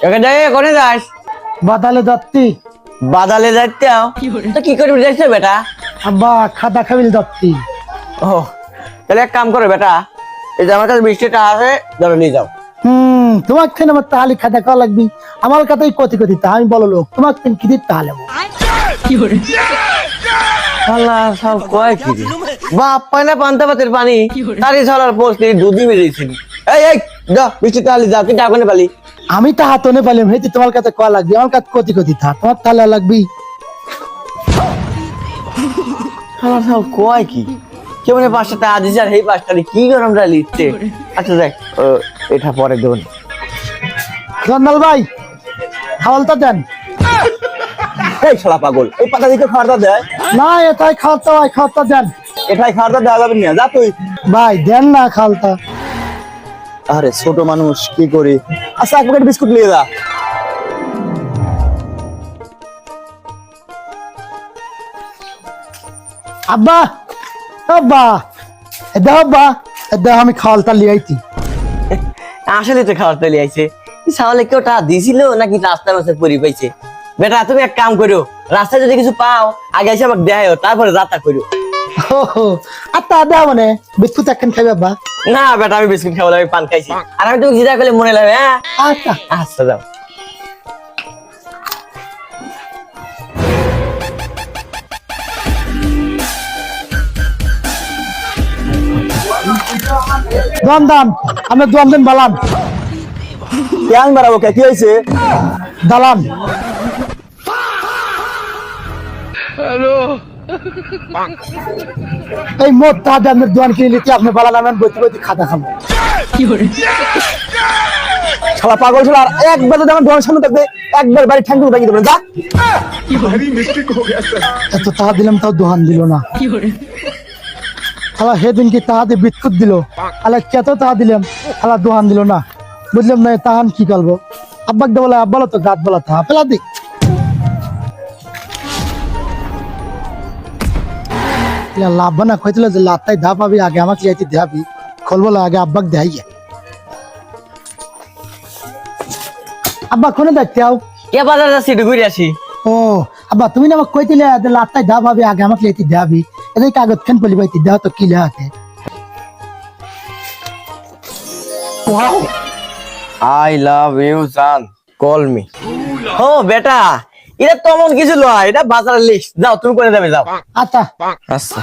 এখানে যাই কোনে যাস? বাদালে যাচ্ছি। বাদালে যাইতে তো কি করে যাইছ বেটা? আব্বা খাতা খাবিল যাচ্ছি। ও তাহলে এক কাম করো বেটা, এই যে আমার কাছে মিষ্টিটা আছে, ধরো নিয়ে যাও। তোমার থেকে আমার তাহলে খাতা খাওয়া লাগবি। আমার কথাই কতি কতি তা আমি বলো লোক তোমার থেকে কি দিতে তাহলে আল্লাহ সব কয় কি রে? বাপ পায় না পান্তা ভাতের পানি, তারই ছলার পোস্ট দুধই বেরিয়েছিল। এই এই যা মিষ্টি তাহলে যা, কিন্তু আগুনে পালি। আমি তা হাতনে পাইলাম হেঁটে তোমার কাছে কয়া লাগবে, আমার কাছে কতি কতি থা তোমার তাহলে লাগবি। আমার সব কয় কি কেউ মানে 5টা টাকা দিচ্ছে আর এই 5টা কি গরমটা লিখছে। আচ্ছা দেখ এটা পরে দেবো। জন্নাল ভাই খাওয়ালটা দেন। এই শালা পাগল, এই পাতা দিকে খাওয়াটা দেয় না এটাই খাওয়াতে হয়, খাওয়াটা দেন। এটাই খাওয়াটা দেওয়া যাবে না, যা তুই। ভাই দেন না খাওয়ালটা। আরে ছোট মানুষ কি করি। আচ্ছা এক প্যাকেট বিস্কুট নিয়ে যা। আব্বা আব্বা এদা আব্বা এদা আমি খাওয়ালটা লিয়ে আইছি। আসলে তো খাওয়ার তৈরি আইছে। সাহলে কেউ টাকা দিয়েছিল নাকি রাস্তার মাঝে পরি পাইছে? বেটা তুমি এক কাম করো, রাস্তায় যদি কিছু পাও আগে এসে আমাকে দেখাও, তারপরে যাত্রা করো। আর তা দেওয়া মানে বিস্কুট একখান খাবে আব্বা? না বেটা আমি বিস্কুট খাবো না, আমি পান খাইছি। আর আমি তুমি জিরা করলে মনে লাগবে। হ্যাঁ আচ্ছা আচ্ছা যাও। দম দাম আমরা দম দেন বালান কেন বাড়াবো, কি হয়েছে? দালান এই মোট তাহলে আপনার দোয়ান কিনে নিতে আপনি বালান আনেন, বইতে বইতে খাতা খাবো। শালা পাগল শালা, আর একবার যদি আমার দোকানের সামনে থাকবে একবার বাড়ি ঠ্যাং ভেঙে দেবেন। যা। এত টাকা দিলাম তাও দোহান দিল না। খালা সেদিন কি তাহাতে বিস্কুট দিল, আলা কত টাকা দিলাম খালা দোহান দিল না। বুঝলাম না তাহান কি করবো। আব্বাক দে বলে আব্বালো তো গাছ বলা তাহা ফেলা দিক। লাভ না কইছিল যে লাত্তাই ধা পাবি আগে আমাকে যাইতে দেখাবি, খোলবো আগে আব্বাক দেখাই। আব্বা কোনে দেখতে আও? কে বাজার যাচ্ছি, একটু ঘুরে আসি। ও আব্বা তুমি না আমাকে কইছিলে যে লাত্তাই ধা পাবি আগে আমাকে যাইতে দেখাবি, এদের কাগজ খান পলি পাইতে দেওয়া তো কি লেখাতে। আই লাভ ইউ জান, কল মি। ও বেটা এটা তেমন কিছু লয়, এটা বাজারের লিস্ট। যাও তুমি করে দেবে, যাও। আচ্ছা আচ্ছা